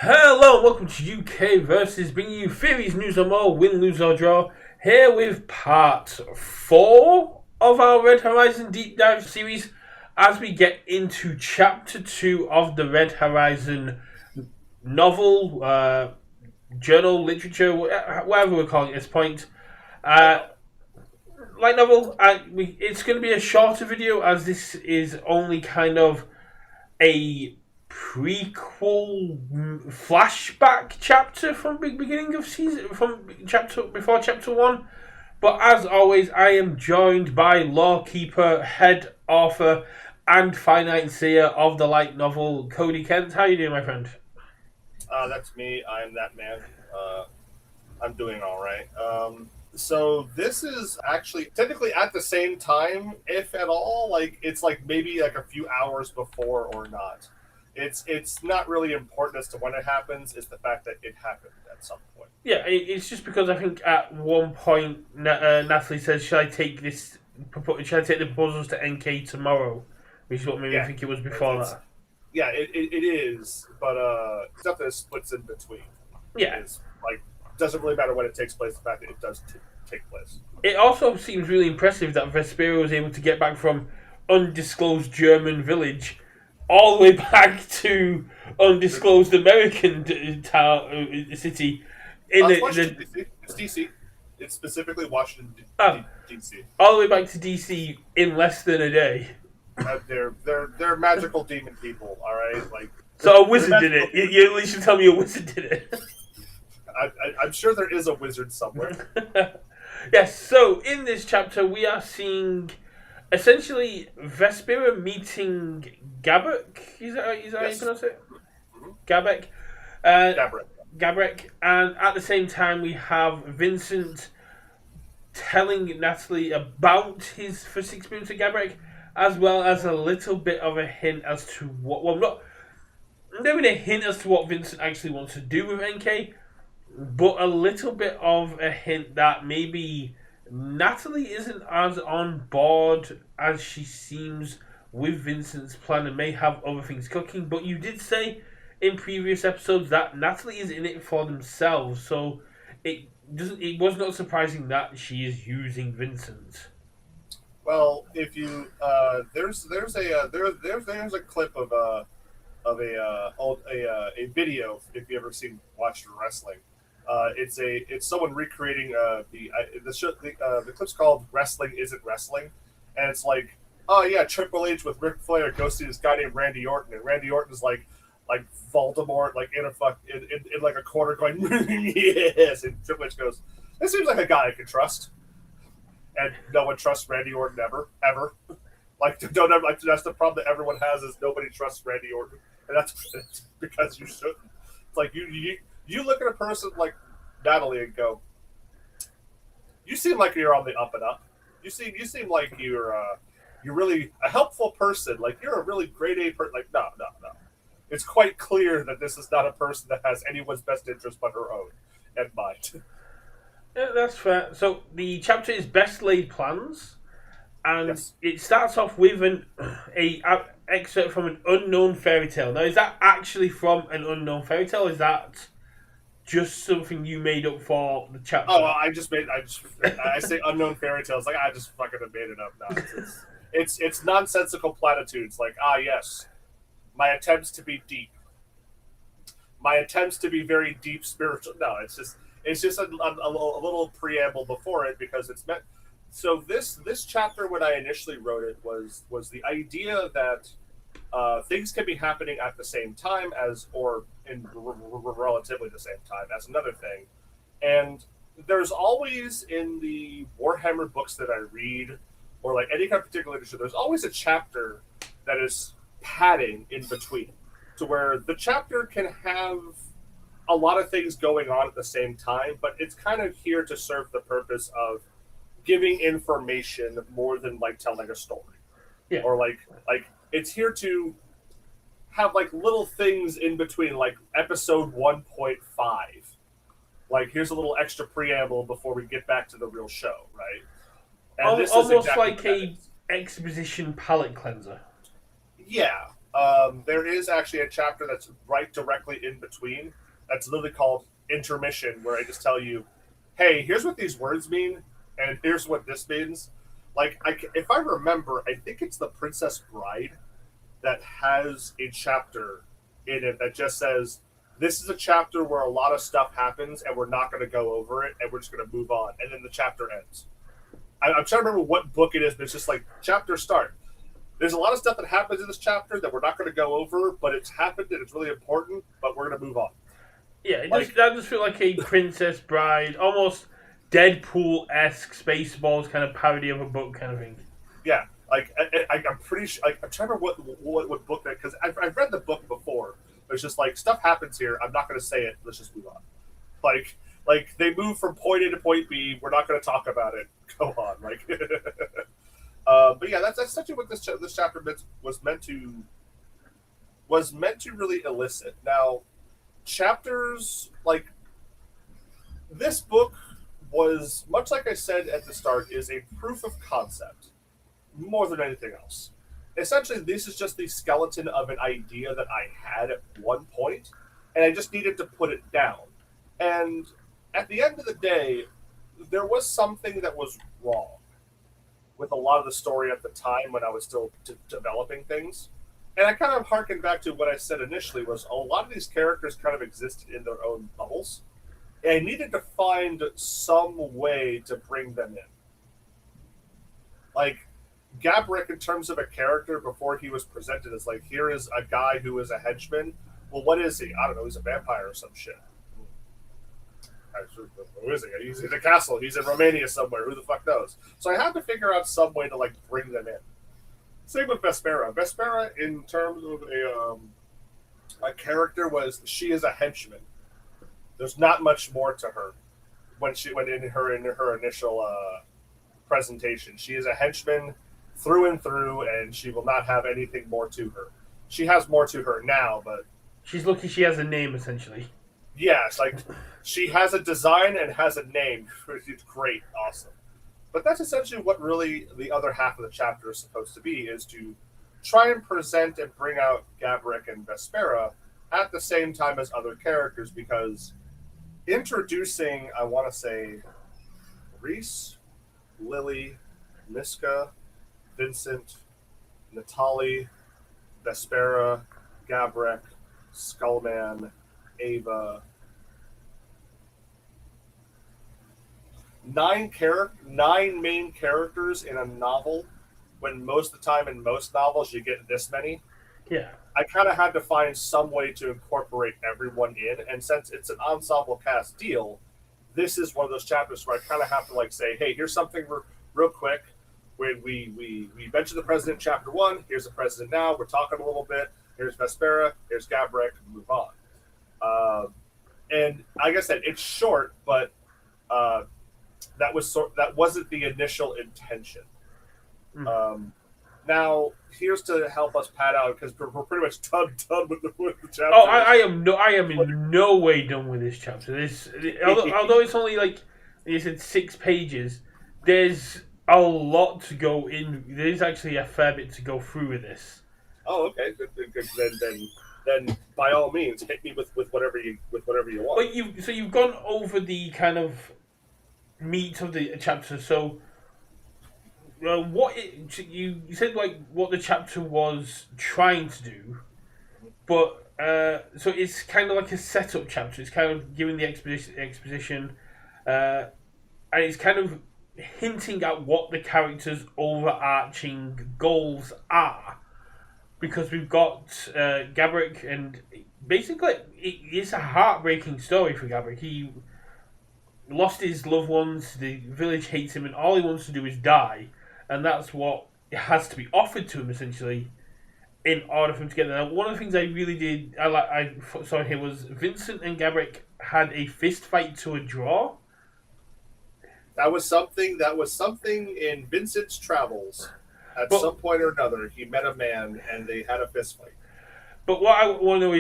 Hello and welcome to UK Versus, bringing you theories, news and more, win, lose or draw. Here with part 4 of our Red Horizon Deep Dive series as we get into chapter 2 of the Red Horizon novel, journal, literature, whatever we're calling it at this point. Light novel, it's going to be a shorter video as this is only kind of a prequel flashback chapter from the beginning of season, from chapter before chapter 1. But as always, I am joined by Law Keeper, head author, and finite seer of the light novel, Cody Kent. How are you doing, my friend? That's me. I'm that man. I'm doing all right. So this is actually technically at the same time, if at all. Like it's like maybe like a few hours before or not. It's not really important as to when it happens. It's the fact that it happened at some point. Yeah, it's just because I think at one point Natalie says, "Should I take this? Should I take the proposals to NK tomorrow?" Which is what made me Yeah, think it was before that. yeah, it is, but stuff that splits in between. Yeah, Is like doesn't really matter when it takes place. The fact that it does take place. it also seems really impressive that Veserpa was able to get back from undisclosed German village all the way back to undisclosed American city. It's Washington D.C. It's D.C. It's specifically Washington D.C. All the way back to DC in less than a day. They're magical demon people. All right, like so a wizard did it. You at least should tell me a wizard did it. I'm sure there is a wizard somewhere. Yes. So in this chapter, we are seeing essentially Veserpa meeting Gabrek. Is that how you pronounce it? Mm-hmm. Gabrek. Gabrek. Gabrek, and at the same time we have Vincent telling Natalie about his first experience with Gabrek, as well as a little bit of a hint as to what. Well, not even a hint as to what Vincent actually wants to do with NK, but a little bit of a hint that maybe Natalie isn't as on board as she seems with Vincent's plan and may have other things cooking. But you did say in previous episodes that Natalie is in it for themselves, so it doesn't. It was not surprising that she is using Vincent. Well, if you there's a clip of a video if you ever watched wrestling. It's someone recreating the clip's called "Wrestling Isn't Wrestling," and it's like, oh yeah, Triple H with Ric Flair goes to this guy named Randy Orton, and Randy Orton is like Voldemort, like in like a corner going yes, and Triple H goes, "This seems like a guy I can trust," and no one trusts Randy Orton ever. Like don't ever like that's the problem that everyone has is nobody trusts Randy Orton, and that's because you shouldn't. It's like you look at a person like Natalie and go, "You seem like you're on the up and up. You seem like you're really a helpful person. Like you're a really grade A person." Like no. It's quite clear that this is not a person that has anyone's best interest but her own and mind. Yeah, that's fair. So the chapter is best laid plans, and Yes. it starts off with a excerpt from an unknown fairy tale. Now, is that actually from an unknown fairy tale? Or is that just something you made up for the chapter? Oh, well, I say unknown fairy tales like I just fucking made it up now. It's nonsensical platitudes like yes, my attempts to be deep, my attempts to be very deep spiritual. No, it's just a little preamble before it because it's meant. So this chapter when I initially wrote it was the idea that things can be happening at the same time as or in relatively the same time. That's another thing, and there's always in the Warhammer books that I read or like any kind of particular literature, there's always a chapter that is padding in between to where the chapter can have a lot of things going on at the same time, but it's kind of here to serve the purpose of giving information more than like telling a story. Yeah. Or like it's here to have like little things in between, like episode 1.5. Like here's a little extra preamble before we get back to the real show, right? And almost exactly like a exposition palate cleanser. Yeah, There is actually a chapter that's right directly in between. That's literally called intermission, where I just tell you, "Hey, here's what these words mean, and here's what this means." Like, if I remember, I think it's the Princess Bride that has a chapter in it that just says, "This is a chapter where a lot of stuff happens, and we're not going to go over it, and we're just going to move on," and then the chapter ends. I'm trying to remember what book it is, but it's just like chapter start. There's a lot of stuff that happens in this chapter that we're not going to go over, but it's happened and it's really important, but we're going to move on. Yeah, that just feel like a Princess Bride, almost Deadpool-esque Spaceballs kind of parody of a book kind of thing. Yeah, like I'm pretty sure. Like, I'm trying to remember what book that, because I've read the book before. But it's just like stuff happens here. I'm not going to say it. Let's just move on. Like they move from point A to point B. We're not going to talk about it. Go on. Like, but yeah, that's essentially what this chapter was meant to really elicit. Now, chapters like this book was, much like I said at the start, is a proof of concept more than anything else. Essentially, this is just the skeleton of an idea that I had at one point, and I just needed to put it down. And at the end of the day, there was something that was wrong with a lot of the story at the time when I was still developing things. And I kind of harken back to what I said initially, was a lot of these characters kind of existed in their own bubbles. And I needed to find some way to bring them in. Like, Gabrek, in terms of a character, before he was presented as like, here is a guy who is a henchman. Well, what is he? I don't know. He's a vampire or some shit. Who is he? He's in a castle. He's in Romania somewhere. Who the fuck knows? So I had to figure out some way to like bring them in. Same with Veserpa. Veserpa, in terms of a character, she is a henchman. There's not much more to her when in her initial presentation. She is a henchman through and through, and she will not have anything more to her. She has more to her now, but she's lucky she has a name, essentially. Yes, like she has a design and has a name. It's great, awesome. But that's essentially what really the other half of the chapter is supposed to be, is to try and present and bring out Gabrek and Veserpa at the same time as other characters, because introducing, I want to say, Reese, Lily, Miska, Vincent, Natalie, Veserpa, Gabrek, Skullman, Ava. 9 main characters in a novel, when most of the time in most novels you get this many. Yeah. I kind of had to find some way to incorporate everyone in, and since it's an ensemble cast deal, this is one of those chapters where I kind of have to like say, hey, here's something real quick. When we mentioned the president in chapter 1, here's the president now, we're talking a little bit, here's Veserpa, here's Gabrek, move on. And like I said, it's short, but that wasn't the initial intention. Now, here's to help us pad out, because we're pretty much done with the chapter. Oh, I am in no way done with this chapter. Although it's only like you said 6 pages, there's a lot to go in. There's actually a fair bit to go through with this. Oh, okay. Good. Then by all means, hit me with whatever you want. But you've gone over the kind of meat of the chapter. So, you said like what the chapter was trying to do, but so it's kind of like a setup chapter. It's kind of giving the exposition, and it's kind of hinting at what the characters' overarching goals are. Because we've got Gabrek, and basically it's a heartbreaking story for Gabrek. He lost his loved ones, the village hates him, and all he wants to do is die. And that's what has to be offered to him, essentially, in order for him to get there. Now, one of the things I really saw here was Vincent and Gabrek had a fist fight to a draw. That was something in Vincent's travels. At some point or another, he met a man and they had a fist fight. But what I want to know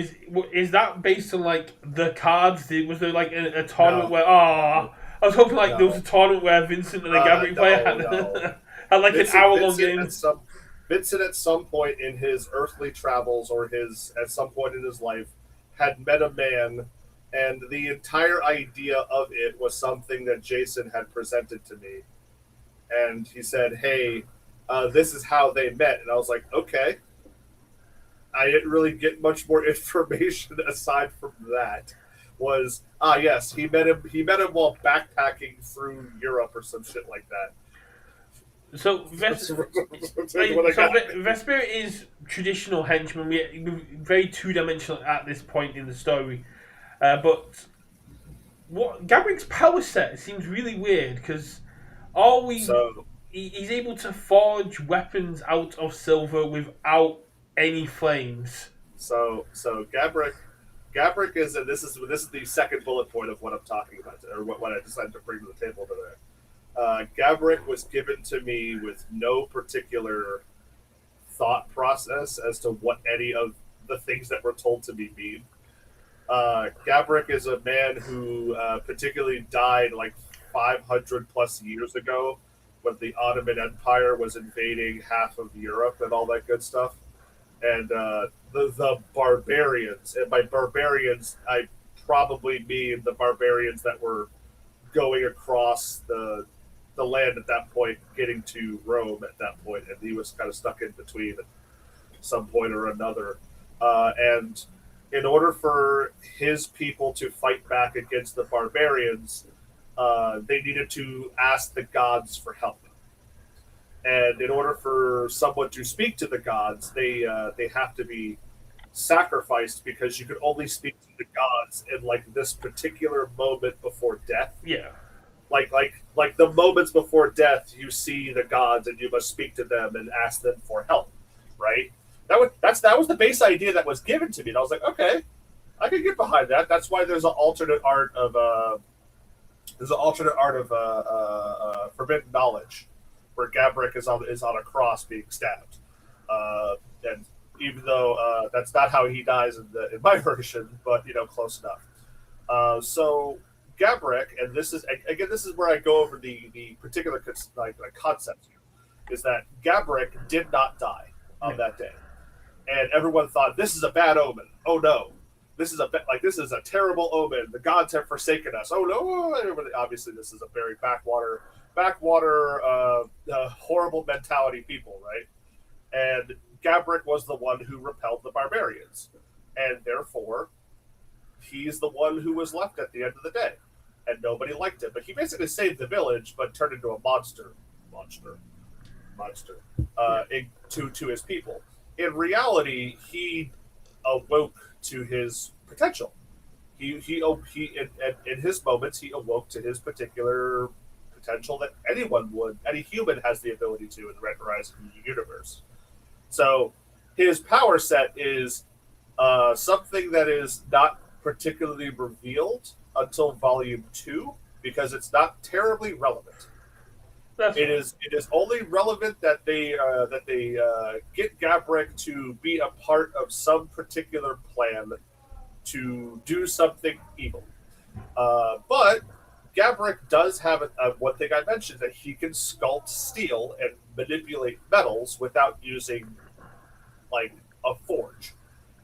is that based on like the cards? Was there like a tournament where? I was hoping like there was a tournament where Vincent and the Gabrek player had like an hour-long game. Vincent, at some point in his earthly travels or at some point in his life, had met a man, and the entire idea of it was something that Jason had presented to me. And he said, "Hey, this is how they met." And I was like, "Okay." I didn't really get much more information aside from that. Was yes, he met him. He met him while backpacking through Europe or some shit like that. So, Vesper is traditional henchman. We're very two-dimensional at this point in the story. But what Gabrek's power set seems really weird because are we? So He's able to forge weapons out of silver without any flames. so Gabrek is, and this is the second bullet point of what I'm talking about, or what I decided to bring to the table today. Gabrek was given to me with no particular thought process as to what any of the things that were told to me mean. Gabrek is a man who particularly died like 500 plus years ago when the Ottoman Empire was invading half of Europe and all that good stuff. And the barbarians, and by barbarians, I probably mean the barbarians that were going across the land at that point, getting to Rome at that point, and he was kind of stuck in between at some point or another. And in order for his people to fight back against the barbarians, they needed to ask the gods for help. And in order for someone to speak to the gods, they have to be sacrificed because you could only speak to the gods in like this particular moment before death. Yeah. Like the moments before death, you see the gods and you must speak to them and ask them for help, right? That was the base idea that was given to me, and I was like, okay, I can get behind that. That's why there's an alternate art of forbidden knowledge, where Gabrek is on a cross being stabbed, and even though that's not how he dies in my version, but close enough. So Gabrek, and this is where I go over the particular concept here, is that Gabrek did not die on that day, and everyone thought this is a bad omen. Oh no, this is a terrible omen. The gods have forsaken us. Oh no! Obviously, this is a very backwater, horrible mentality people, right? And Gabrek was the one who repelled the barbarians, and therefore he's the one who was left at the end of the day, and nobody liked him. But he basically saved the village, but turned into a monster, to his people. In reality, he awoke to his potential. In his moments, he awoke to his particular potential that any human has the ability to in the Red Horizon universe. So his power set is something that is not particularly revealed until Volume 2, because it's not terribly relevant. It is only relevant that they get Gabrek to be a part of some particular plan to do something evil. But Gabrek does have one thing I mentioned, that he can sculpt steel and manipulate metals without using like a forge.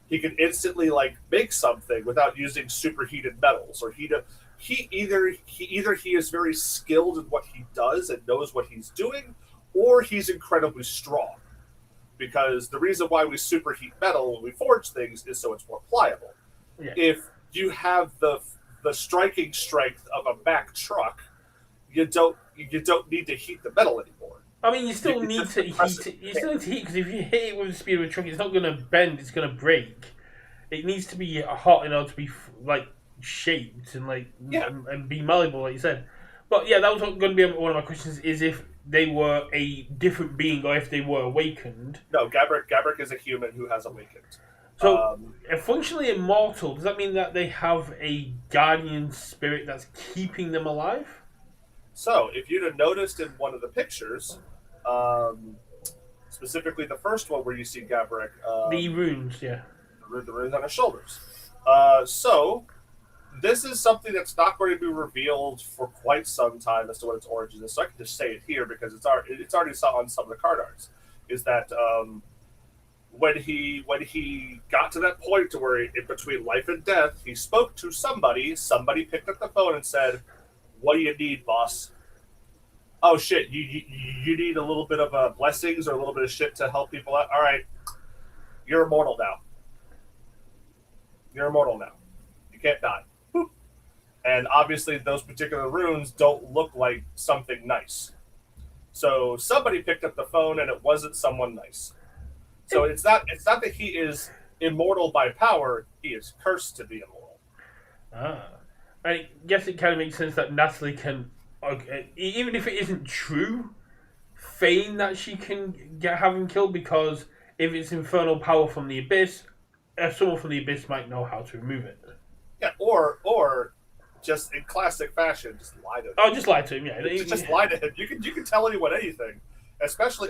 He can instantly make something without using superheated metals, or he either he is very skilled in what he does and knows what he's doing, or he's incredibly strong. Because the reason why we superheat metal when we forge things is so it's more pliable. Yeah. If you have the striking strength of a Mack truck, you don't need to heat the metal anymore. I mean, you still need to heat it. You still need to heat, because if you hit it with the speed of a truck, it's not going to bend. It's going to break. It needs to be hot in order to be shaped and and be malleable, like you said. But yeah, that was going to be one of my questions: is if they were a different being or if they were awakened. No, Gabrek is a human who has awakened. So, functionally immortal, does that mean that they have a guardian spirit that's keeping them alive? So, if you'd have noticed in one of the pictures, specifically the first one where you see Gabrek, the runes, yeah, the runes on his shoulders. So, this is something that's not going to be revealed for quite some time as to what its origin is. So I can just say it here because it's already on some of the card arts. is that when he got to that point to where in between life and death, he spoke to somebody. Somebody picked up the phone and said, "What do you need, boss?" Oh shit, you need a little bit of blessings or a little bit of shit to help people out. All right, you're immortal now. You're immortal now. You can't die. Boop. And obviously, those particular runes don't look like something nice. So somebody picked up the phone, and it wasn't someone nice. So it's not that he is immortal by power; he is cursed to be immortal. Ah. I guess it kind of makes sense that Natalie can, okay, even if it isn't true, feign that she can have him killed, because if it's infernal power from the abyss, someone from the abyss might know how to remove it. Yeah, or just in classic fashion, just lie to him. Oh, just lie to him. Yeah, just lie to him. You can tell anyone anything, especially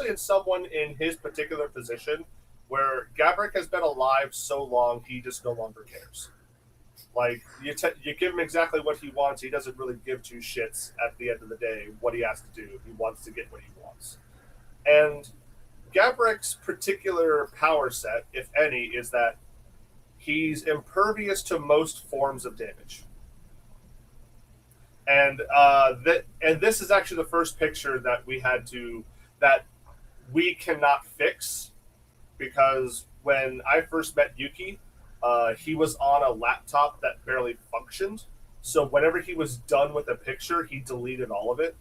in someone in his particular position, where Gabrek has been alive so long, he just no longer cares. Like you give him exactly what he wants. He doesn't really give two shits at the end of the day what he has to do. He wants to get what he wants. And Gabrek's particular power set, if any, is that he's impervious to most forms of damage. And this is actually the first picture that we cannot fix, because when I first met Yuki, he was on a laptop that barely functioned. So whenever he was done with a picture, he deleted all of it.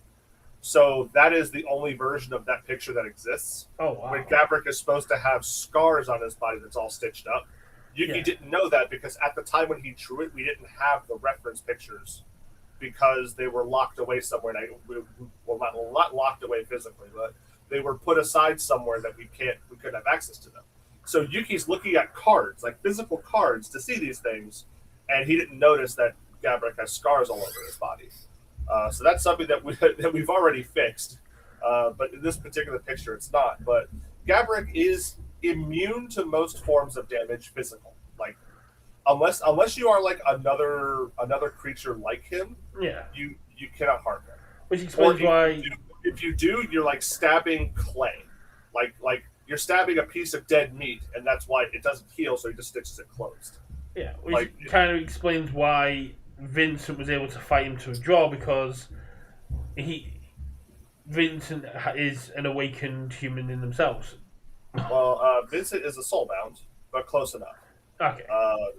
So that is the only version of that picture that exists. Oh, wow. When Gabrek is supposed to have scars on his body that's all stitched up. Yuki didn't know that, because at the time when he drew it, we didn't have the reference pictures, because they were locked away somewhere. Well, not locked away physically, but they were put aside somewhere that we couldn't have access to them. So Yuki's looking at cards, like physical cards, to see these things, and he didn't notice that Gabrek has scars all over his body. So that's something that we've already fixed, but in this particular picture, it's not. But Gabrek is immune to most forms of damage physical, like unless you are like another creature like him. Yeah, you cannot harm him. Which explains why if you do, you're like stabbing clay, like you're stabbing a piece of dead meat, and that's why it doesn't heal, so he just stitches it closed. Yeah, which kind of explains why Vincent was able to fight him to a draw, because Vincent is an awakened human in themselves. Well, Vincent is a soulbound, but close enough. Okay.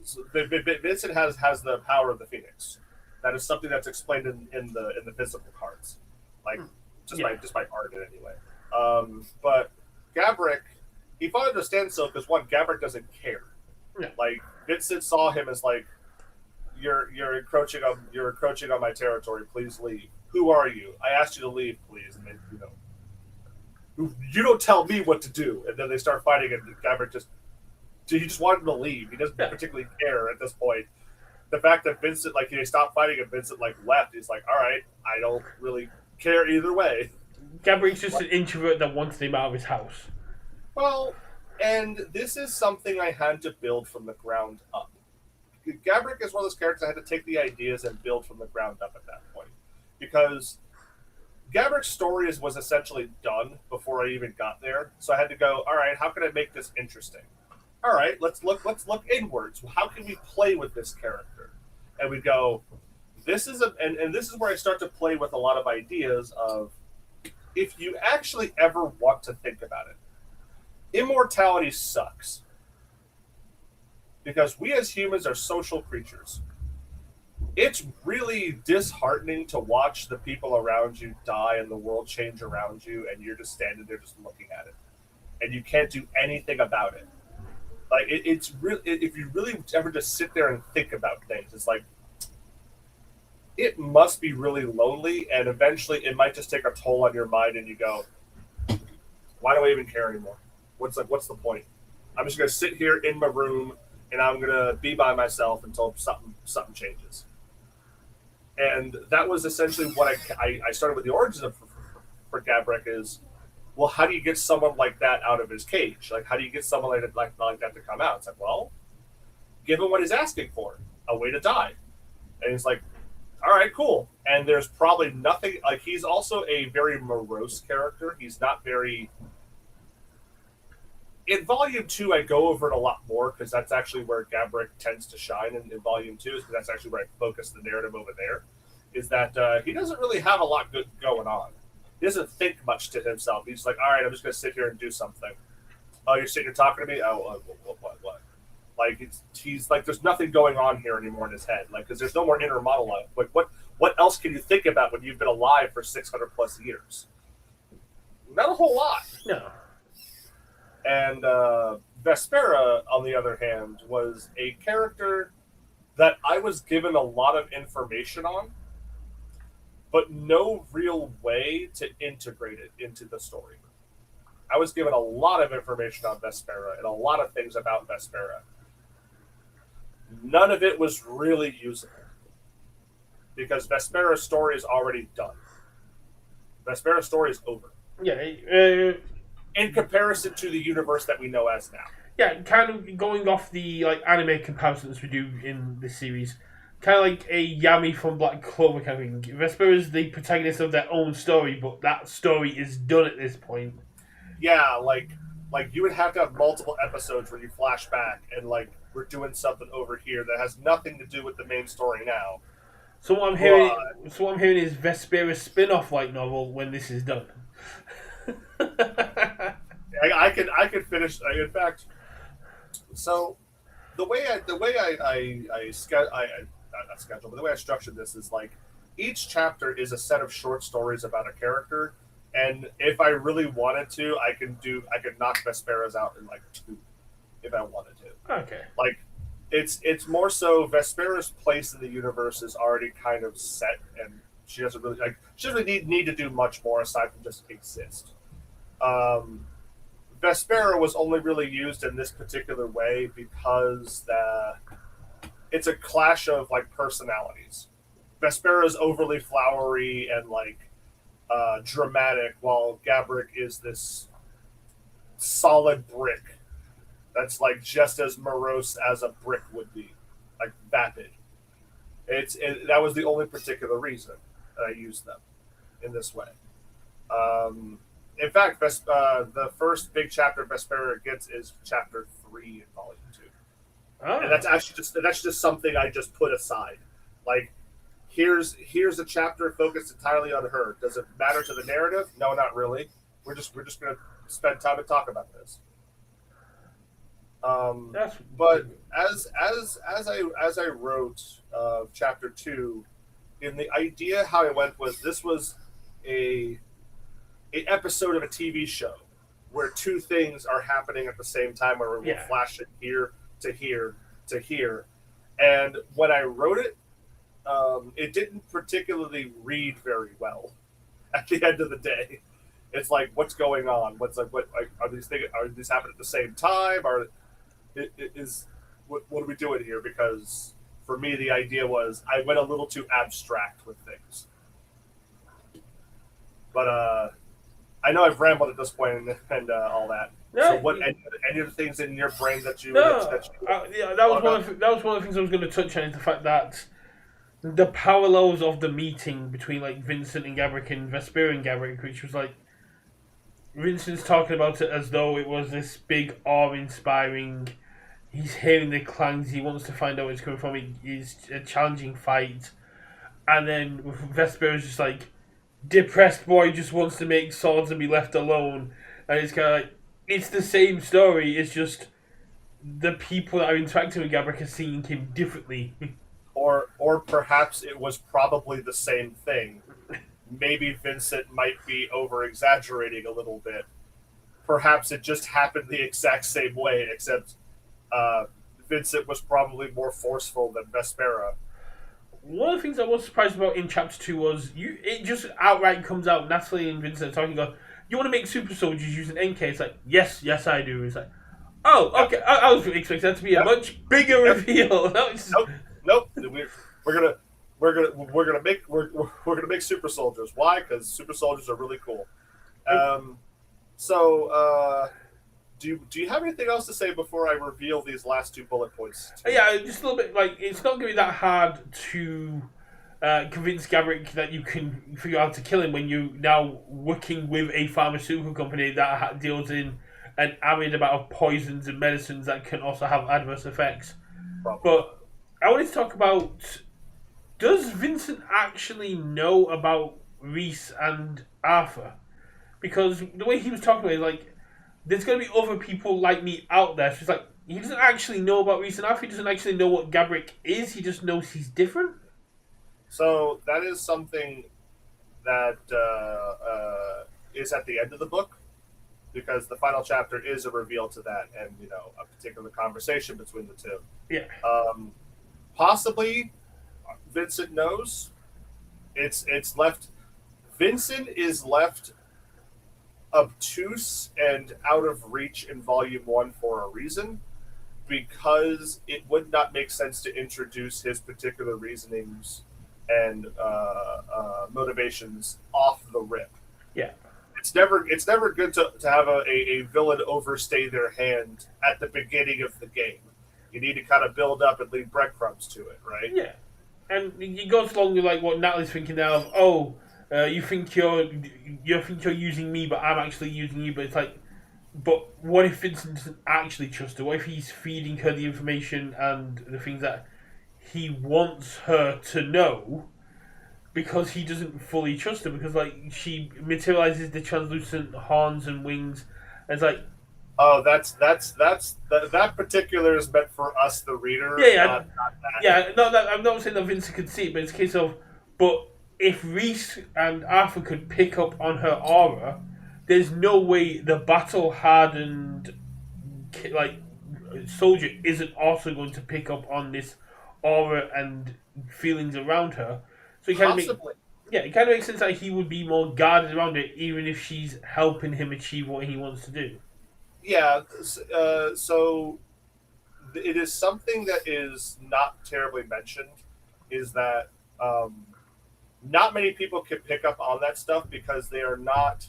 So Vincent has the power of the Phoenix. That is something that's explained in the physical cards, like just by art anyway. But Gabrek, he finally understands so, because one, Gabrek doesn't care. Yeah. Like Vincent saw him as like, you're encroaching on my territory. Please leave. Who are you? I asked you to leave, please. And then you don't tell me what to do. And then they start fighting, and Gabrek he just wanted him to leave. He doesn't particularly care at this point. The fact that Vincent, like, he stopped fighting and Vincent, like, left, he's like, all right, I don't really care either way. Gabrek's just an introvert that wanted him out of his house. Well, and this is something I had to build from the ground up. Gabrek is one of those characters I had to take the ideas and build from the ground up at that point. Because Gabrek's story was essentially done before I even got there. So I had to go, all right, how can I make this interesting? All right, let's look inwards. How can we play with this character? And we go, this is where I start to play with a lot of ideas of, if you actually ever want to think about it, immortality sucks. Because we as humans are social creatures. It's really disheartening to watch the people around you die and the world change around you, and you're just standing there just looking at it. And you can't do anything about it. Like, it's really, if you really ever just sit there and think about things, it's like, it must be really lonely, and eventually it might just take a toll on your mind, and you go, why do I even care anymore? What's the point? I'm just going to sit here in my room, and I'm going to be by myself until something changes. And that was essentially what I started with the origins of for Gabrek is, well, how do you get someone like that out of his cage? Like, how do you get someone like that to come out? It's like, well, give him what he's asking for, a way to die. And he's like, all right, cool. And there's probably nothing, like, he's also a very morose character. He's not very in Volume 2, I go over it a lot more because that's actually where Gabrek tends to shine in Volume 2, because that's actually where I focus the narrative over there, is that he doesn't really have a lot good going on. He doesn't think much to himself. He's like, all right, I'm just going to sit here and do something. Oh, you're sitting here talking to me? Oh, what? Like, he's like, there's nothing going on here anymore in his head. Like, because there's no more inner monologue. Like, what else can you think about when you've been alive for 600 plus years? Not a whole lot. No. And Vespera, on the other hand, was a character that I was given a lot of information on, but no real way to integrate it into the story. I was given a lot of information on Vespera and a lot of things about Vespera. None of it was really usable, because Vespera's story is already done. Vespera's story is over. Yeah. In comparison to the universe that we know as now. Yeah, kind of going off the anime comparisons we do in this series, kind of like a Yami from Black Clover kind of thing. Vesper is the protagonist of their own story, but that story is done at this point. Yeah, like you would have to have multiple episodes where you flash back and we're doing something over here that has nothing to do with the main story now. So what I'm hearing is Vespera's spin-off light novel when this is done. I could finish. In fact, so the way I structured this is each chapter is a set of short stories about a character, and if I really wanted to, I could knock Vespera's out in 2 if I wanted to. Okay. It's more so Vespera's place in the universe is already kind of set, and she doesn't really need to do much more aside from just exist. Vespera was only really used in this particular way because it's a clash of personalities. Vespera is overly flowery and dramatic, while Gabrek is this solid brick that's just as morose as a brick would be, vapid. That was the only particular reason that I used them in this way. In fact, the first big chapter Vespera gets is chapter 3 in Volume 2. Oh. And that's just something I just put aside. Here's a chapter focused entirely on her. Does it matter to the narrative? No, not really. We're just gonna spend time to talk about this. But as I wrote chapter 2, in the idea how it went was this was a episode of a TV show where 2 things are happening at the same time, where we're flashing here to here to here. And when I wrote it, it didn't particularly read very well at the end of the day. It's what's going on? What are these things? Are these happening at the same time? What are we doing here? Because for me, the idea was I went a little too abstract with things. But I know I've rambled at this point and all that. No, so what? Any of the things in your brain that you? That was one of the things I was going to touch on, is the fact that the parallels of the meeting between Vincent and Gabrek and Vespera and Gabrek, which was Vincent's talking about it as though it was this big awe-inspiring. He's hearing the clangs. He wants to find out where it's coming from. It is a challenging fight, and then Vespera's just depressed boy just wants to make swords and be left alone. And it's kind of it's the same story. It's just the people that are interacting with Gabrek are seeing him differently. Or perhaps it was probably the same thing. Maybe Vincent might be over-exaggerating a little bit. Perhaps it just happened the exact same way, except Vincent was probably more forceful than Vespera. One of the things I was surprised about in chapter 2 was it just outright comes out. Natalie and Vincent are talking, you want to make super soldiers using NK? It's yes I do. It's oh, okay. I was expecting that to be a much bigger reveal. Nope. We're gonna make super soldiers. Why? Because super soldiers are really cool. Do you have anything else to say before I reveal these last 2 bullet points? Yeah, just a little bit. It's not going to be that hard to convince Gabrek that you can figure out how to kill him when you're now working with a pharmaceutical company that deals in an arid amount of poisons and medicines that can also have adverse effects. Probably. But I wanted to talk about, does Vincent actually know about Reese and Arthur? Because the way he was talking about it, like, there's going to be other people like me out there. So it's like, he doesn't actually know about Reese and Arthur. He doesn't actually know what Gabrek is. He just knows he's different. So that is something that is at the end of the book, because the final chapter is a reveal to that, and a particular conversation between the two. Yeah. Possibly, Vincent knows. It's left. Vincent is left obtuse and out of reach in Volume 1 for a reason, because it would not make sense to introduce his particular reasonings and motivations off the rip. Yeah. It's never good to have a villain overstay their hand at the beginning of the game. You need to kind of build up and leave breadcrumbs to it, right? Yeah. And it goes along with like what Natalie's thinking now of, oh, you think you're using me, but I'm actually using you. But it's like, but what if Vincent doesn't actually trust her? What if he's feeding her the information and the things that he wants her to know because he doesn't fully trust her? Because like she materializes the translucent horns and wings. And it's like, oh, that particular is meant for us, the reader. Yeah. Not that. Yeah, no, I'm not saying that Vincent could see it, but it's a case of, but if Reese and Arthur could pick up on her aura, there's no way the battle-hardened soldier isn't also going to pick up on this aura and feelings around her. So it kind of makes sense that he would be more guarded around it, even if she's helping him achieve what he wants to do. Yeah, so it is something that is not terribly mentioned, is that not many people can pick up on that stuff because they are not,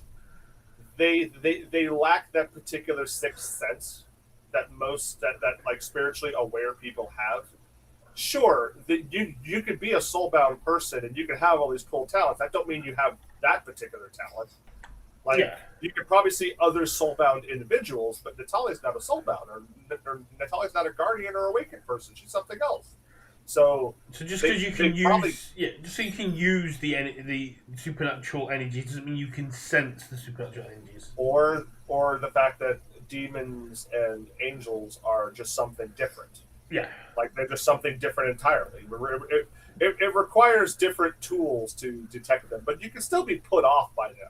they lack that particular sixth sense that most that like spiritually aware people have. Sure, you could be a soulbound person and you can have all these cool talents. That don't mean you have that particular talent. Like, you could probably see other soulbound individuals, but Natalie's not a soulbound, or Natalie's not a guardian or awakened person. She's something else. So just because you can use, just so you can use the supernatural energy doesn't mean you can sense the supernatural energies. Or the fact that demons and angels are just something different. Yeah, like they're just something different entirely. It requires different tools to detect them, but you can still be put off by them.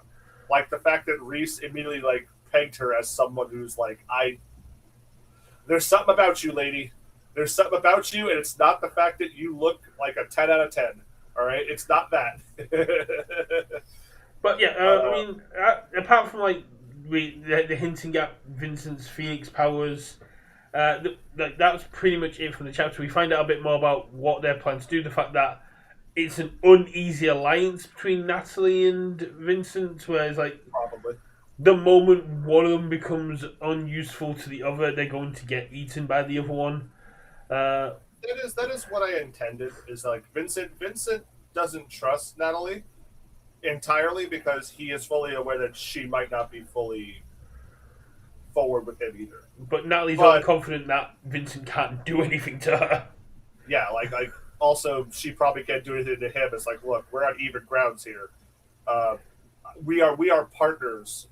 Like the fact that Reese immediately pegged her as someone who's like, there's something about you, lady. There's something about you, and it's not the fact that you look like a 10 out of 10. All right, it's not that. But yeah, I mean, apart from the hinting at Vincent's Phoenix powers, that was pretty much it from the chapter. We find out a bit more about what they're planning to do. The fact that it's an uneasy alliance between Natalie and Vincent, where it's like, probably the moment one of them becomes unuseful to the other, they're going to get eaten by the other one. That is what I intended. Is like Vincent doesn't trust Natalie entirely because he is fully aware that she might not be fully forward with him either. But Natalie's only confident that Vincent can't do anything to her. Yeah, like also she probably can't do anything to him. It's like, look, we're on even grounds here. We are partners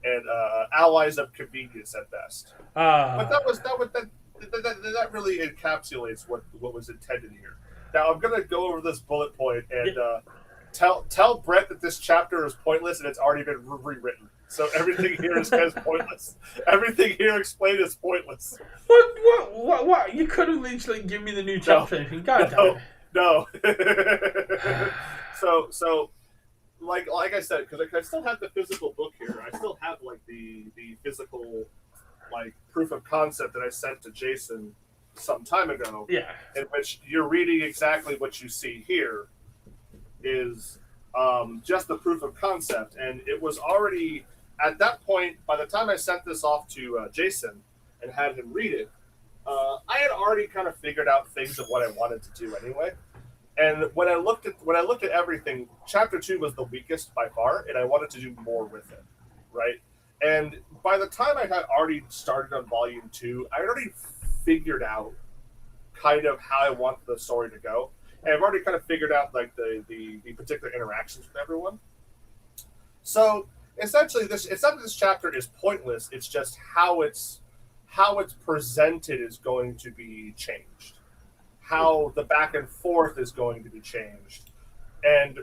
and allies of convenience at best. But that really encapsulates what was intended here. Now I'm gonna go over this bullet point and tell Brett that this chapter is pointless and it's already been rewritten. So everything here is pointless. Everything here explained is pointless. What? You could have literally given me the new chapter. No. So like I said, because I still have the physical book here. I still have the physical proof of concept that I sent to Jason some time ago. Yeah. In which you're reading exactly what you see here is just the proof of concept, and it was already at that point. By the time I sent this off to Jason and had him read it, I had already kind of figured out things of what I wanted to do anyway. And when I looked at everything, chapter 2 was the weakest by far, and I wanted to do more with it, right? And by the time I had already started on volume 2, I had already figured out kind of how I want the story to go. And I've already kind of figured out like the particular interactions with everyone. So essentially, this it's not that this chapter is pointless. It's just how it's presented is going to be changed. How the back and forth is going to be changed, and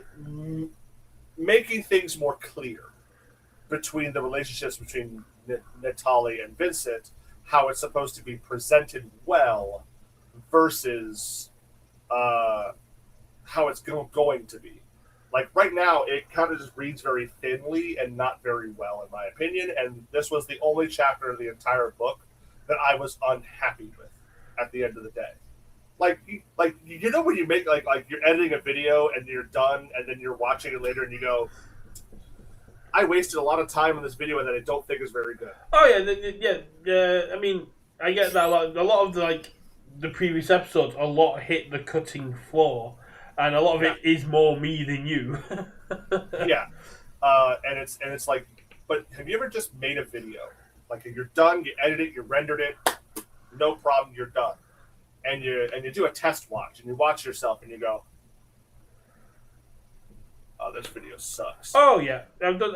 making things more clear between the relationships between Natalie and Vincent, how it's supposed to be presented well versus how it's going to be. Like right now, it kind of just reads very thinly and not very well, in my opinion. And this was the only chapter of the entire book that I was unhappy with at the end of the day. Like you know when you make like you're editing a video and you're done, and then you're watching it later and you go, I wasted a lot of time in this video that I don't think is very good. Oh yeah. I mean, I get that a lot. A lot of the previous episodes, a lot hit the cutting floor, and a lot of it is more me than you. Yeah, and it's like, but have you ever just made a video? Like you're done, you edit it, you rendered it, no problem, you're done, and you do a test watch, and you watch yourself, and you go, oh, this video sucks. Oh yeah, I've done.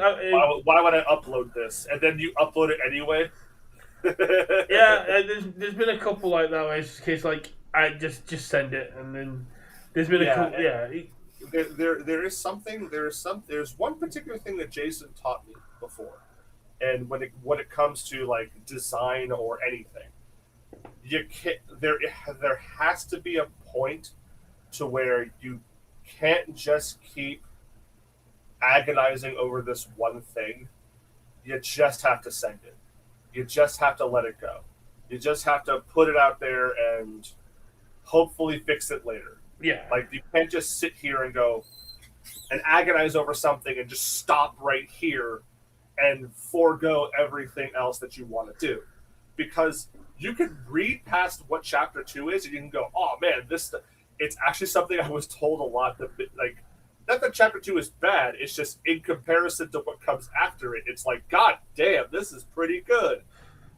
Why would I upload this? And then you upload it anyway. Yeah, there's been a couple like that where it's just a case like I just send it, and then there's been a couple. Yeah, there's one particular thing that Jason taught me before, and when it comes to like design or anything, there has to be a point to where you can't just keep agonizing over this one thing. You just have to send it. You just have to let it go. You just have to put it out there and hopefully fix it later. Yeah. Like you can't just sit here and go and agonize over something and just stop right here and forego everything else that you want to do. Because you can read past what chapter 2 is and you can go, oh man, it's actually something I was told a lot that like, not that chapter 2 is bad, it's just in comparison to what comes after it, it's like, god damn, this is pretty good.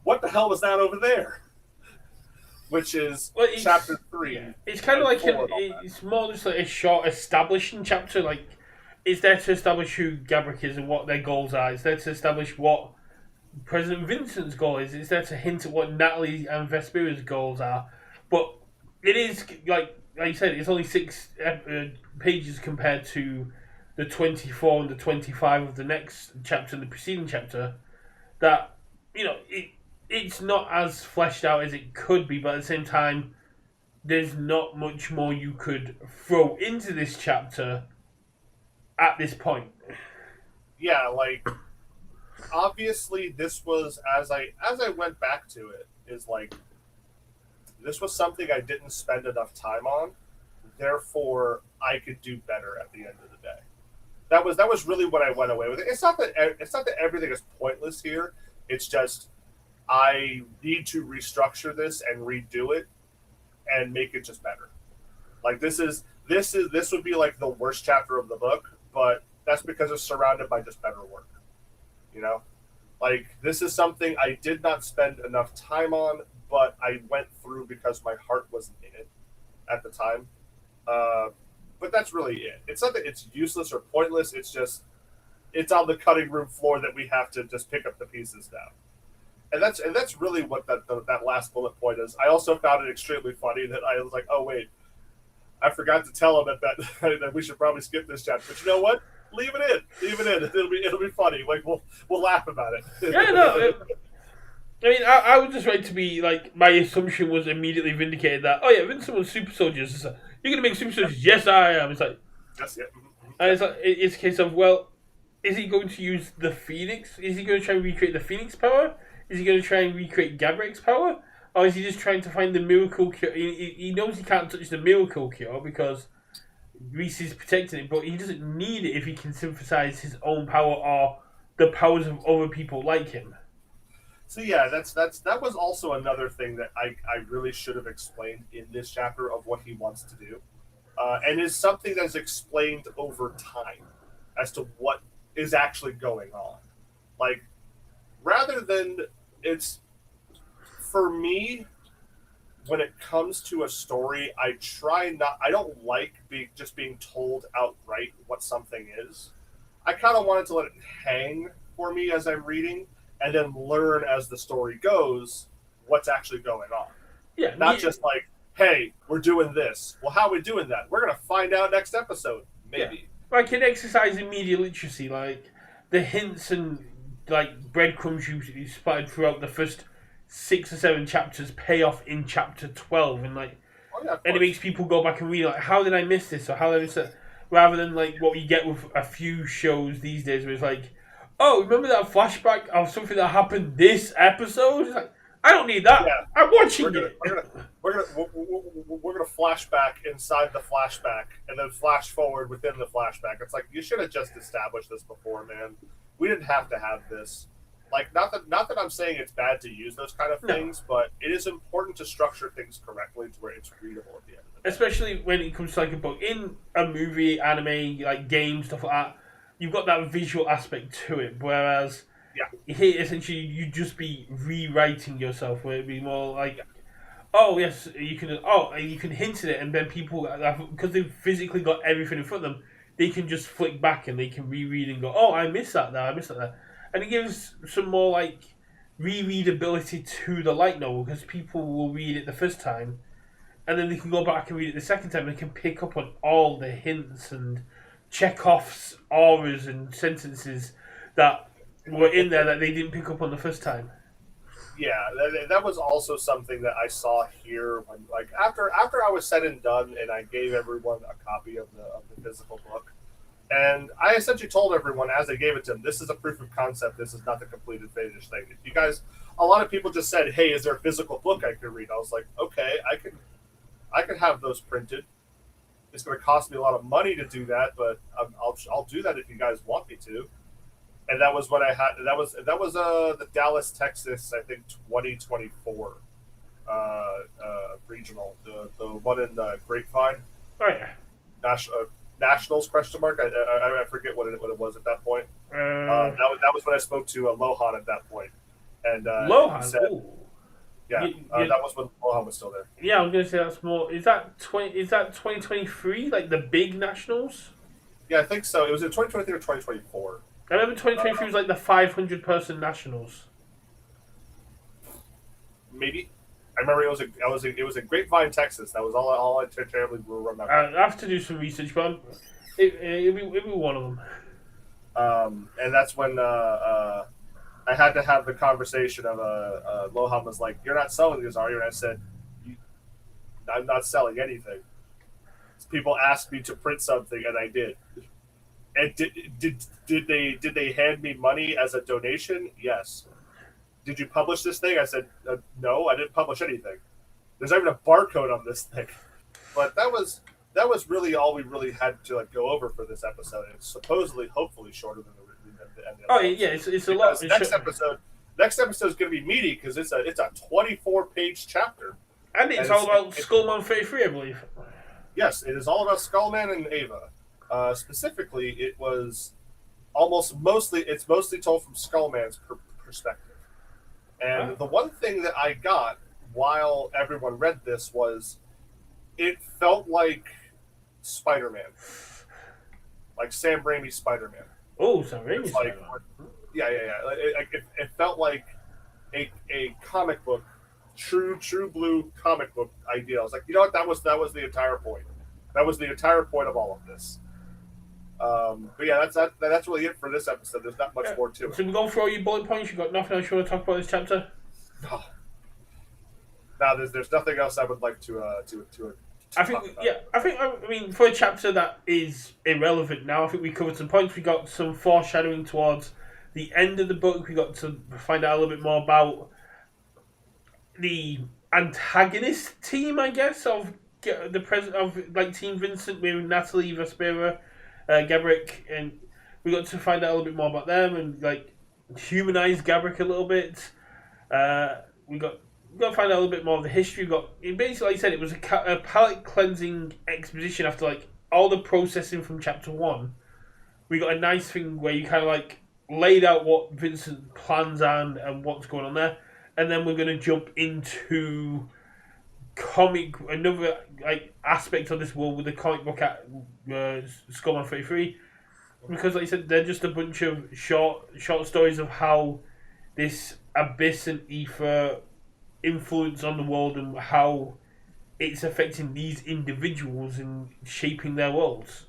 What the hell was that over there? Which is chapter 3. Yeah. It's kind of like it's more just like a short establishing chapter. Like, it's there to establish who Gabrek is and what their goals are. It's there to establish what President Vincent's goal is. It's there to hint at what Natalie and Veserpa's goals are. But it is, like you said, it's only 6 pages compared to the 24 and the 25 of the next chapter and the preceding chapter. That, it's not as fleshed out as it could be, but at the same time, there's not much more you could throw into this chapter at this point. Yeah, like obviously this was as I went back to it, is like this was something I didn't spend enough time on, therefore I could do better at the end of the day. That was really what I went away with. It's not that everything is pointless here. It's just I need to restructure this and redo it and make it just better. Like this would be like the worst chapter of the book, but that's because it's surrounded by just better work. Like this is something I did not spend enough time on, but I went through because my heart wasn't in it at the time. But that's really it. It's not that it's useless or pointless. It's just it's on the cutting room floor that we have to just pick up the pieces now. And that's really what that last bullet point is. I also found it extremely funny that I was like, oh wait, I forgot to tell him that we should probably skip this chapter. But you know what? Leave it in. It'll be funny. Like we'll laugh about it. Yeah, no. I mean, I was just ready to be like, my assumption was immediately vindicated that, oh yeah, Vincent was super soldiers. It's like, you're gonna make super soldiers? Yes, I am. It's like, that's it. And it's like, it's a case of, well, is he going to use the Phoenix? Is he going to try and recreate the Phoenix power? Is he going to try and recreate Gabrek's power? Or is he just trying to find the miracle cure? He knows he can't touch the miracle cure because Reese is protecting it, but he doesn't need it if he can synthesize his own power or the powers of other people like him. So yeah, that was also another thing that I really should have explained in this chapter of what he wants to do, and is something that's explained over time as to what is actually going on. Like rather than it's for me when it comes to a story, I don't like being told outright what something is. I kind of wanted to let it hang for me as I'm reading, and then learn as the story goes what's actually going on. Yeah, Not just like, hey, we're doing this. Well, how are we doing that? We're gonna find out next episode, maybe. Yeah. Like an exercise in media literacy, like the hints and like breadcrumbs you spotted throughout the first 6 or 7 chapters pay off in chapter 12, and like, and it makes people go back and read like, how did I miss this, or how did I miss that? Rather than like what you get with a few shows these days, where it's like, oh, remember that flashback of something that happened this episode? It's like, I don't need that. Yeah. I'm watching it. We're gonna flashback inside the flashback, and then flash forward within the flashback. It's like, you should have just established this before, man. We didn't have to have this. Like, not that I'm saying it's bad to use those kind of things, but it is important to structure things correctly to where it's readable at the end of the day. Especially when it comes to like a book. In a movie, anime, like games, stuff like that, you've got that visual aspect to it, whereas here essentially you'd just be rewriting yourself, where it'd be more like, oh yes, you can hint at it, and then people, because they've physically got everything in front of them, they can just flick back and they can reread and go, oh, I missed that there, and it gives some more like rereadability to the light novel, because people will read it the first time, and then they can go back and read it the second time. They can pick up on all the hints and Chekhov's auras and sentences that were in there that they didn't pick up on the first time. Yeah, that was also something that I saw here when, like, after I was said and done, and I gave everyone a copy of the physical book, and I essentially told everyone as I gave it to them, this is a proof of concept. This is not the completed finished thing. If you guys, a lot of people just said, hey, is there a physical book I could read? I was like, okay, I could have those printed. It's going to cost me a lot of money to do that, but I'll do that if you guys want me to. And that was what I had. That was the Dallas, Texas, I think 2024 regional, the one in Grapevine. Oh yeah. Nationals ? I forget what it was at that point. That was when I spoke to Lohan at that point, and Lohan said, that was when Lohan was still there. Yeah, I was gonna say that's more. Is that 2023, like the big nationals? Yeah, I think so. It was in 2023 or 2024. I remember 2023 was like the 500-person nationals. Maybe. I remember it was in Grapevine, Texas. That was all I terribly remember. I have to do some research, but it'll be one of them. And that's when I had to have the conversation of Lohan was like, "You're not selling these, are you?" And I said, "I'm not selling anything." People asked me to print something, and I did. And did they hand me money as a donation? Yes. Did you publish this thing? I said, no, I didn't publish anything. There's not even a barcode on this thing. But that was really all we really had to like go over for this episode. It's supposedly, hopefully, shorter than the end. Oh yeah, it's a lot. Next episode is going to be meaty because it's a 24-page chapter. And it's all about Skullman 33, I believe. Yes, it is all about Skullman and Ava. Specifically, it was mostly told from Skullman's perspective. And the one thing that I got while everyone read this was it felt like Spider-Man. Like Sam Raimi's Spider-Man. Oh, Sam Raimi's Spider-Man. Yeah. It felt like a comic book, true blue comic book idea. I was like, you know what? That was the entire point. That was the entire point of all of this. But yeah, that's really it for this episode. There's not much more to it. So we're going through all your bullet points. You got nothing else you want to talk about this chapter? No, there's nothing else I would like to I mean, for a chapter that is irrelevant now, I think we covered some points. We got some foreshadowing towards the end of the book. We got to find out a little bit more about the antagonist team, I guess, of the president of like Team Vincent with Natalie, Veserpa, Gabrek, and we got to find out a little bit more about them and like humanize Gabrek a little bit. We got to find out a little bit more of the history. Basically, like I said, it was a palate cleansing exposition after like all the processing from chapter 1. We got a nice thing where you kind of like laid out what Vincent plans and what's going on there, and then we're going to jump into another aspect of this world with the comic book at Skullman 33, because like I said, they're just a bunch of short stories of how this abyss and ether influence on the world and how it's affecting these individuals and shaping their worlds.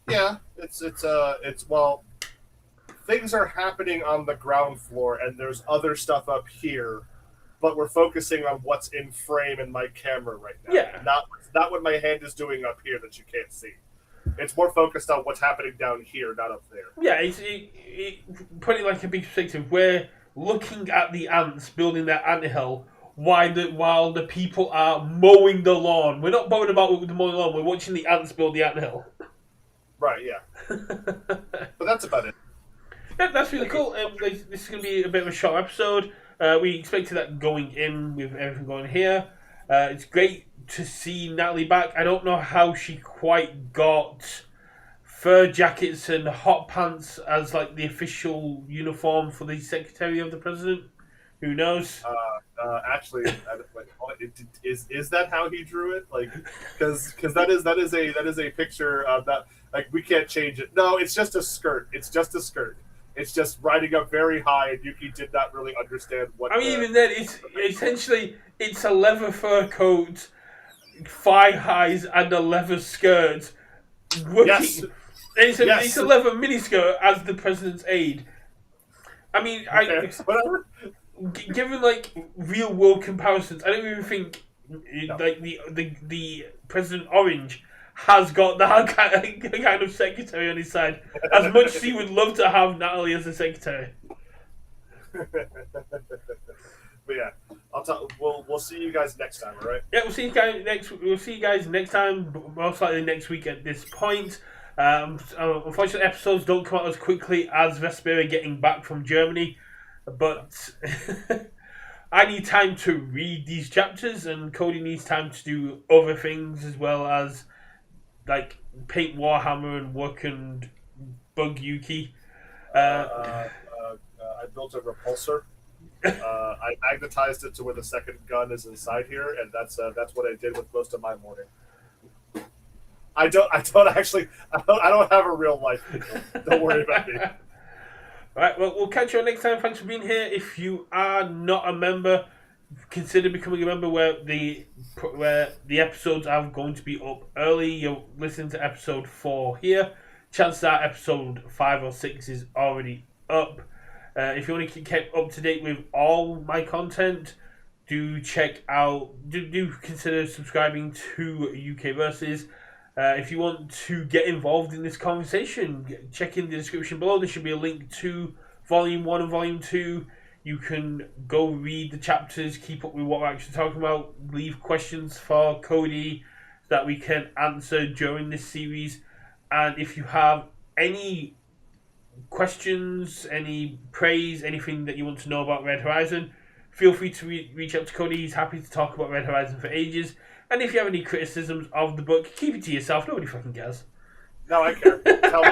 Yeah, it's well, things are happening on the ground floor, and there's other stuff up here, but we're focusing on what's in frame in my camera right now. Yeah. Not what my hand is doing up here that you can't see. It's more focused on what's happening down here, not up there. Yeah, putting like a big perspective, we're looking at the ants building their anthill while the people are mowing the lawn. We're not bothered about the mowing lawn. We're watching the ants build the anthill. Right. Yeah. But that's about it. Yeah, that's really cool. This is going to be a bit of a short episode. We expected that going in with everything going here. It's great to see Natalie back. I don't know how she quite got fur jackets and hot pants as like the official uniform for the Secretary of the President. Who knows? Actually, is that how he drew it? Like, because that is a picture of that. Like, we can't change it. No, it's just a skirt. It's just a skirt. It's just riding up very high, and Yuki did not really understand what. I mean, even then, it's essentially a leather fur coat, thigh highs, and a leather skirt. Yes. It's a leather miniskirt as the president's aide. I mean, whatever. Given like real world comparisons, I don't even think like the President Orange has got that kind of secretary on his side. As much as he would love to have Natalie as a secretary. But yeah, we'll see you guys next time, all right? Yeah, we'll see you guys next time, most likely next week at this point. Unfortunately, episodes don't come out as quickly as Veserpa getting back from Germany, but I need time to read these chapters, and Cody needs time to do other things as well as like paint Warhammer and work and bug Yuki. I built a repulsor. I magnetized it to where the second gun is inside here, and that's what I did with most of my morning. I don't have a real life, people. Don't worry about me. Alright, well, we'll catch you next time. Thanks for being here. If you are not a member, consider becoming a member where the episodes are going to be up early. You'll listen to episode 4 here. Chances are episode 5 or 6 is already up. If you want to keep kept up to date with all my content, do consider subscribing to Universus. If you want to get involved in this conversation, check in the description below. There should be a link to Volume 1 and Volume 2. You can go read the chapters, keep up with what we're actually talking about, leave questions for Cody that we can answer during this series. And if you have any questions, any praise, anything that you want to know about Red Horizon, feel free to reach out to Cody. He's happy to talk about Red Horizon for ages. And if you have any criticisms of the book, keep it to yourself. Nobody fucking cares. No, I care. Tell me.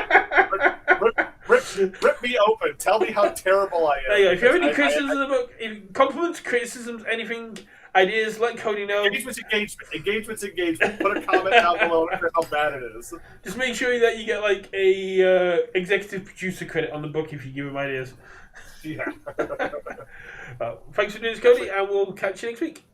Rip me open. Tell me how terrible I am. There you go. If you have any criticisms of the book, compliments, criticisms, anything, ideas, let Cody know. Engagement's engagement. Put a comment down below for how bad it is. Just make sure that you get like a executive producer credit on the book if you give him ideas. Yeah. Thanks for doing this, Cody, and we'll catch you next week.